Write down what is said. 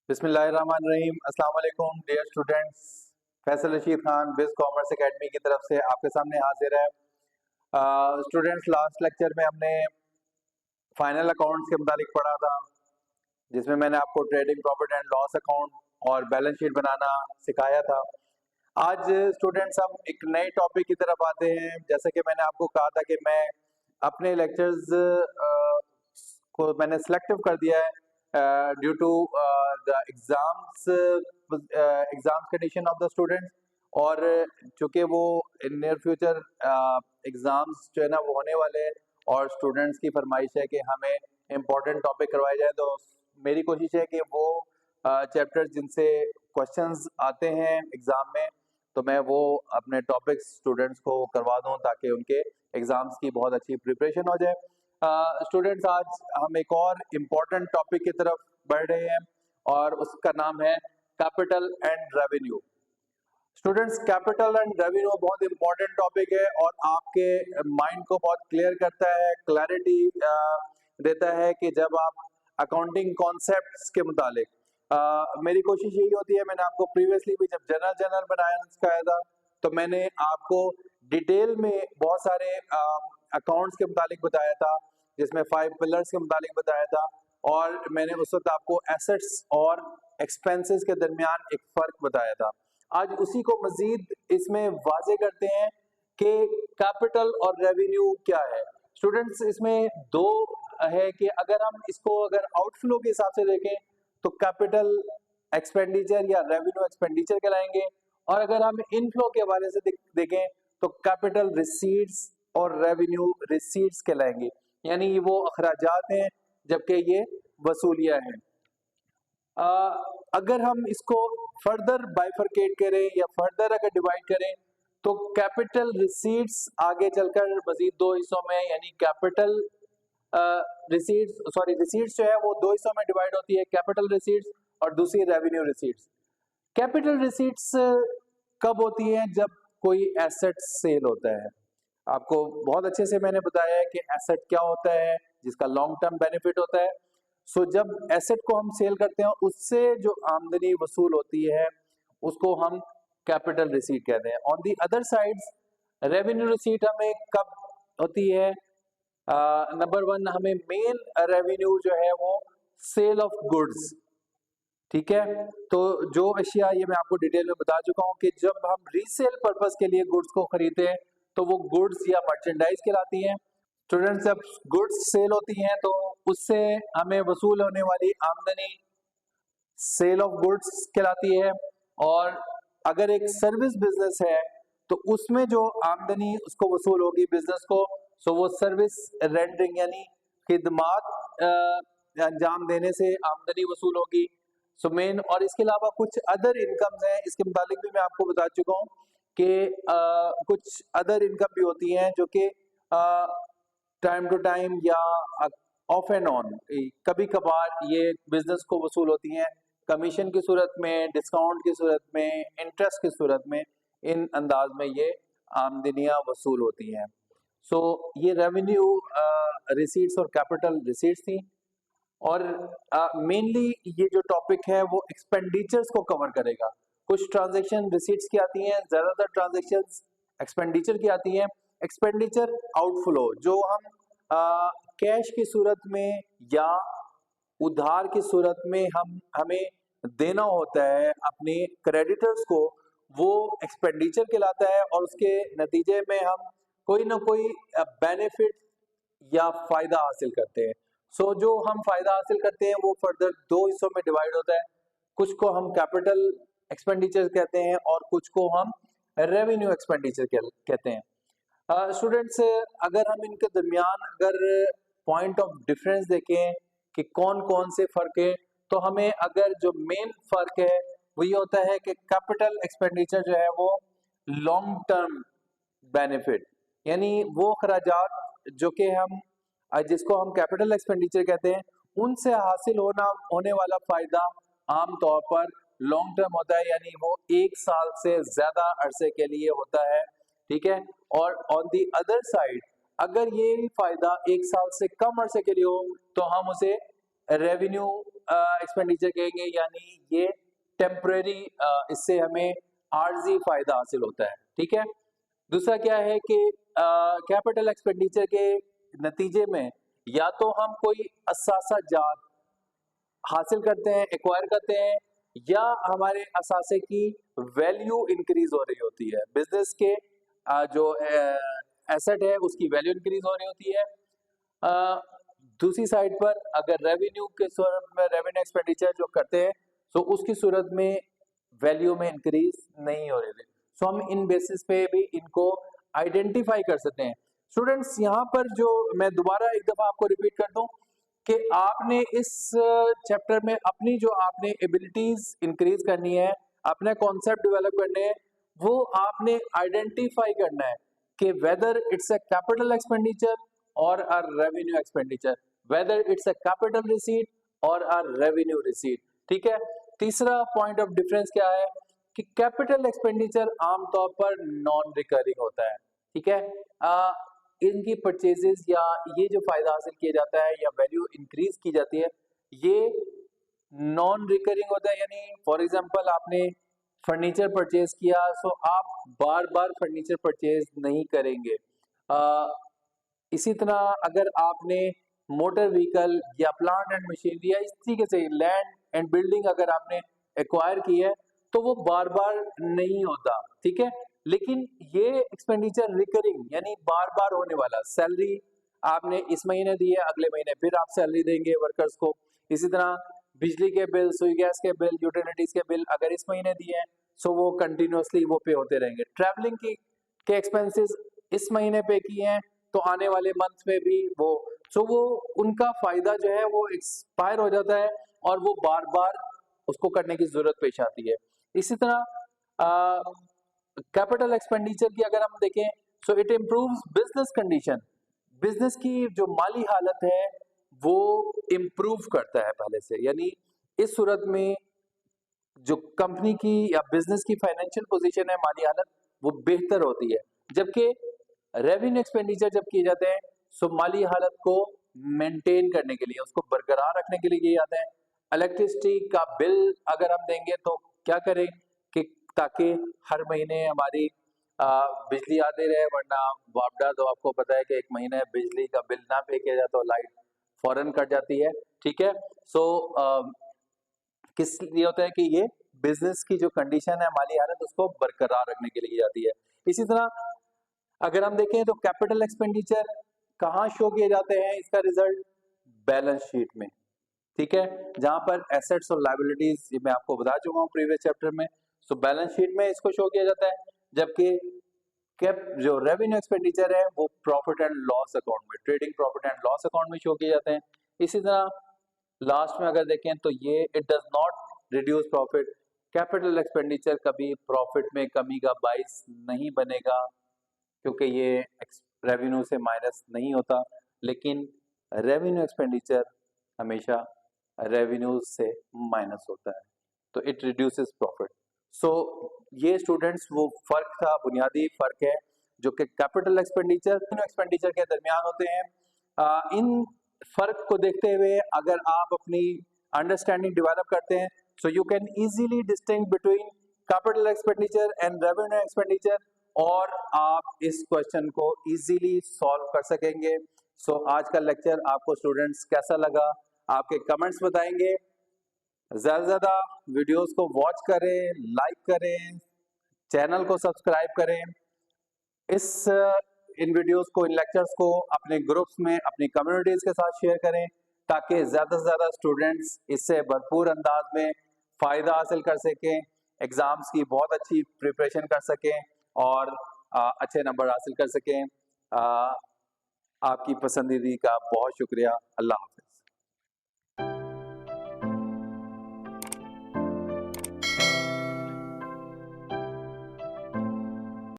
बिस्मिल्लाहिर्रहमानिर्रहीम। अस्सलाम वालेकुम डियर स्टूडेंट्स। फैसल रशीद खान बिज कॉमर्स एकेडमी की तरफ से आपके सामने हाजिर है। स्टूडेंट्स, लास्ट लेक्चर में हमने फाइनल अकाउंट्स के मुतालिक पढ़ा था, जिसमें मैंने आपको trading profit and loss account और बैलेंस शीट बनाना सिखाया था। आज स्टूडेंट्स हम एक नए टॉपिक की तरफ आते हैं। जैसे कि मैंने आपको कहा था कि मैं अपने लेक्चर्स को मैंने सिलेक्टिव कर दिया है due to the exams condition of the students, और चूंकि वो इन नियर फ्यूचर एग्जाम्स जो है ना वो होने वाले हैं और स्टूडेंट्स की फरमाइश है कि हमें इम्पोर्टेंट टॉपिक करवाए जाए, तो मेरी कोशिश है कि वो चैप्टर्स जिनसे क्वेश्चंस आते हैं एग्जाम में, तो मैं वो अपने टॉपिक्स स्टूडेंट्स को करवा दूं ताकि उनके एग्जाम्स की बहुत अच्छी प्रिपरेशन हो जाए। स्टूडेंट्स, आज हम एक और इम्पोर्टेंट टॉपिक की तरफ बढ़ रहे हैं और उसका नाम है capital and revenue. Students, capital and revenue बहुत इंपॉर्टेंट टॉपिक है और आपके माइंड को बहुत क्लियर करता है, क्लैरिटी देता है कि जब आप अकाउंटिंग कॉन्सेप्ट्स के मुतालिक मेरी कोशिश यही होती है। मैंने आपको प्रीवियसली भी जब जनरल बनाया सिखाया था, तो मैंने आपको डिटेल में बहुत सारे अकाउंट्स के मुतालिक बताया था, जिसमें 5 पिलर्स के मुतालिक बताया था, और मैंने उस वक्त आपको एसेट्स और एक्सपेंसेस के दरमियान एक फ़र्क बताया था। आज उसी को मजीद इसमें वाजे करते हैं कि कैपिटल और रेवेन्यू क्या है। स्टूडेंट्स, इसमें दो है कि अगर हम इसको अगर आउटफ्लो के हिसाब से देखें तो कैपिटल एक्सपेंडिचर या रेवेन्यू एक्सपेंडिचर कहलाएंगे, और अगर हम इनफ्लो के हवाले से देखें तो कैपिटल रिसीट्स और रेवेन्यू रिसीट्स कहलाएंगे। यानी ये वो अखराजात हैं जबकि ये वसूलियां हैं। अगर हम इसको फर्दर बाइफरकेट करें या फर्दर अगर डिवाइड करें तो कैपिटल रिसीट्स आगे चलकर मजीद दो हिस्सों में, यानी कैपिटल रिसीट्स जो है वो दो हिस्सों में डिवाइड होती है, कैपिटल रिसीट्स और दूसरी रेवेन्यू रिसीट्स। कैपिटल रिसीट्स कब होती है? जब कोई एसेट सेल होता है। आपको बहुत अच्छे से मैंने बताया है कि एसेट क्या होता है, जिसका लॉन्ग टर्म बेनिफिट होता है। सो जब एसेट को हम सेल करते हैं, उससे जो आमदनी वसूल होती है उसको हम कैपिटल रिसीट कहते हैं। On the other side, revenue receipt हमें कब होती है? नंबर वन, हमें मेन रेवेन्यू जो है वो सेल ऑफ गुड्स, ठीक है। तो जो अशिया, ये मैं आपको डिटेल में बता चुका हूं कि जब हम रीसेल पर्पस के लिए गुड्स को खरीदते हैं तो वो गुड्स या मर्चेंडाइज कहलाती हैं। स्टूडेंट्स, जब गुड्स सेल होती हैं तो उससे हमें वसूल होने वाली आमदनी सेल ऑफ गुड्स कहलाती है, और अगर एक सर्विस बिजनेस है तो उसमें जो आमदनी उसको वसूल होगी बिजनेस को, सो वो सर्विस रेंडरिंग यानी खिदमात अंजाम देने से आमदनी वसूल होगी। सो मेन, और इसके अलावा कुछ अदर इनकम्स हैं, इसके मुतालिक भी मैं आपको बता चुका हूँ कि कुछ अदर इनकम भी होती हैं जो कि टाइम टू टाइम या ऑफ एंड ऑन कभी कभार ये बिजनेस को वसूल होती हैं, कमीशन की सूरत में, डिस्काउंट की सूरत में, इंटरेस्ट की सूरत में, इन अंदाज में ये आमदनियां वसूल होती हैं। सो ये रेवेन्यू रिसीट्स और कैपिटल रिसीट्स थी, और मेनली ये जो टॉपिक है वो एक्सपेंडिचर्स को कवर करेगा। कुछ ट्रांजैक्शन रिसीट्स की आती हैं, ज्यादातर ट्रांजैक्शंस एक्सपेंडिचर की आती हैं। एक्सपेंडिचर आउटफ्लो जो हम कैश की सूरत में या उधार की सूरत में हमें देना होता है अपने क्रेडिटर्स को, वो एक्सपेंडिचर कहलाता है, और उसके नतीजे में हम कोई ना कोई बेनिफिट या फायदा हासिल करते हैं। सो जो हम फायदा हासिल करते हैं वो फर्दर दो हिस्सों में डिवाइड होता है। कुछ को हम कैपिटल एक्सपेंडिचर कहते हैं और कुछ को हम रेवेन्यू एक्सपेंडिचर कहते हैं। स्टूडेंट्स, अगर हम इनके दरमियान अगर पॉइंट ऑफ डिफरेंस देखें कि कौन कौन से फर्क है, तो हमें अगर जो मेन फर्क है वो ये होता है कि कैपिटल एक्सपेंडिचर जो है वो लॉन्ग टर्म बेनिफिट, यानी वो खराजात जो कि हम जिसको हम कैपिटल एक्सपेंडिचर कहते हैं, उनसे हासिल होने वाला फायदा आम तौर पर लॉन्ग टर्म होता है, यानी वो 1 साल से ज्यादा अरसे के लिए होता है, ठीक है। और ऑन दी अदर साइड, अगर ये फायदा 1 साल से कम अरसे के लिए हो तो हम उसे रेवेन्यू एक्सपेंडिचर कहेंगे, यानी ये टेम्परेरी, इससे हमें आर्जी फायदा हासिल होता है, ठीक है। दूसरा क्या है कि कैपिटल एक्सपेंडिचर के नतीजे में या तो हम कोई असासा जात हासिल करते हैं, एक्वायर करते हैं, या हमारे असासे की वैल्यू इंक्रीज हो रही होती है, बिजनेस के जो एसेट है उसकी वैल्यू इंक्रीज हो रही होती है। दूसरी साइड पर अगर रेवेन्यू के सूरत में रेवेन्यू एक्सपेंडिचर जो करते हैं तो उसकी सूरत में वैल्यू में इंक्रीज नहीं हो रही थी, सो हम इन बेसिस पे भी इनको आइडेंटिफाई कर सकते हैं। स्टूडेंट्स यहाँ पर जो मैं दोबारा एक दफा आपको रिपीट कर दूं कि आपने इस चैप्टर में अपनी जो आपने एबिलिटीज इंक्रीज करनी है, अपने कॉन्सेप्ट डेवलप करने हैं, वो आपने आइडेंटिफाई करना है कि whether it's a capital expenditure और a revenue expenditure, whether it's a capital receipt और अ रेवेन्यू रिसीट, ठीक है। तीसरा पॉइंट ऑफ डिफरेंस क्या है कि कैपिटल एक्सपेंडिचर आमतौर पर नॉन रिकरिंग होता है, ठीक है। इनकी परचेजेस या ये जो फायदा हासिल किया जाता है या वैल्यू इंक्रीज की जाती है, ये नॉन रिकरिंग होता है, यानी फॉर एग्जांपल आपने फर्नीचर परचेज किया, सो आप बार बार फर्नीचर परचेज नहीं करेंगे। इसी तरह अगर आपने मोटर व्हीकल या प्लांट एंड मशीनरी या इस तरीके से लैंड एंड बिल्डिंग अगर आपने एक्वायर की है तो वो बार बार नहीं होता, ठीक है। लेकिन ये एक्सपेंडिचर रिकरिंग यानी बार बार होने वाला, सैलरी आपने इस महीने दी है, अगले महीने फिर आप सैलरी देंगे वर्कर्स को। इसी तरह बिजली के बिल, सुई गैस के बिल, यूटिलिटीज के बिल अगर इस महीने दिए हैं सो वो कंटिन्यूअसली वो पे होते रहेंगे। ट्रैवलिंग की के एक्सपेंसेस इस महीने पे किए हैं तो आने वाले मंथ में भी वो, सो वो उनका फायदा जो है वो एक्सपायर हो जाता है और वो बार बार उसको करने की जरूरत पेश आती है। इसी तरह कैपिटल एक्सपेंडिचर की अगर हम देखें so it improves business condition, business की जो माली हालत है वो इम्प्रूव करता है पहले से, यानी इस सूरत में जो कंपनी की या बिजनेस की फाइनेंशियल पोजीशन है, माली हालत वो बेहतर होती है। जबकि रेवेन्यू एक्सपेंडिचर जब किए जाते हैं सो माली हालत को मेंटेन करने के लिए, उसको बरकरार रखने के लिए किए जाते हैं। इलेक्ट्रिसिटी का बिल अगर हम देंगे तो क्या करें कि ताकि हर महीने हमारी बिजली आते रहे, वरना वापडा तो आपको पता है कि एक महीने बिजली का बिल ना पे किया जाए तो लाइट फौरन कट जाती है, ठीक है। सो किस लिए होता है कि ये बिजनेस की जो कंडीशन है, माली हालत, उसको बरकरार रखने के लिए की जाती है। इसी तरह अगर हम देखें तो कैपिटल एक्सपेंडिचर कहाँ शो किए जाते हैं, इसका रिजल्ट बैलेंस शीट में, ठीक है, जहां पर एसेट्स और लायबिलिटीज मैं आपको बता चुका हूं प्रीवियस चैप्टर में। सो बैलेंस शीट में इसको शो किया जाता है, जबकि कैप जो रेवेन्यू एक्सपेंडिचर है वो प्रॉफिट एंड लॉस अकाउंट में, trading profit and loss account में शो किए जाते हैं। इसी तरह लास्ट में अगर देखें तो ये it does not reduce profit, capital expenditure कभी प्रॉफिट में कमी का बाइस नहीं बनेगा क्योंकि ये रेवेन्यू से माइनस नहीं होता, लेकिन रेवेन्यू एक्सपेंडिचर हमेशा रेवेन्यू से माइनस होता है, तो इट रिड्यूसेस प्रॉफिट। सो ये स्टूडेंट्स वो फर्क था, बुनियादी फर्क है जो कि कैपिटल एक्सपेंडिचर के दरमियान होते हैं। इन फर्क को देखते हुए अगर आप अपनी अंडरस्टैंडिंग डेवलप करते हैं so you can easily distinguish between capital expenditure and revenue expenditure, और आप इस क्वेश्चन को इजीली सॉल्व कर सकेंगे। सो आज का लेक्चर आपको स्टूडेंट्स कैसा लगा, आपके कमेंट्स बताएंगे। ज्यादा से ज्यादा वीडियोस को वॉच करें, लाइक करें, चैनल को सब्सक्राइब करें, इस इन वीडियोस को, इन लेक्चर्स को अपने ग्रुप्स में, अपनी कम्युनिटीज के साथ शेयर करें ताकि ज्यादा से ज्यादा स्टूडेंट्स इससे भरपूर अंदाज में फायदा हासिल कर सकें, एग्जाम्स की बहुत अच्छी प्रिपरेशन कर सकें और अच्छे नंबर हासिल कर सकें। आपकी पसंदीदी का बहुत शुक्रिया। अल्लाह हाफ़िज़।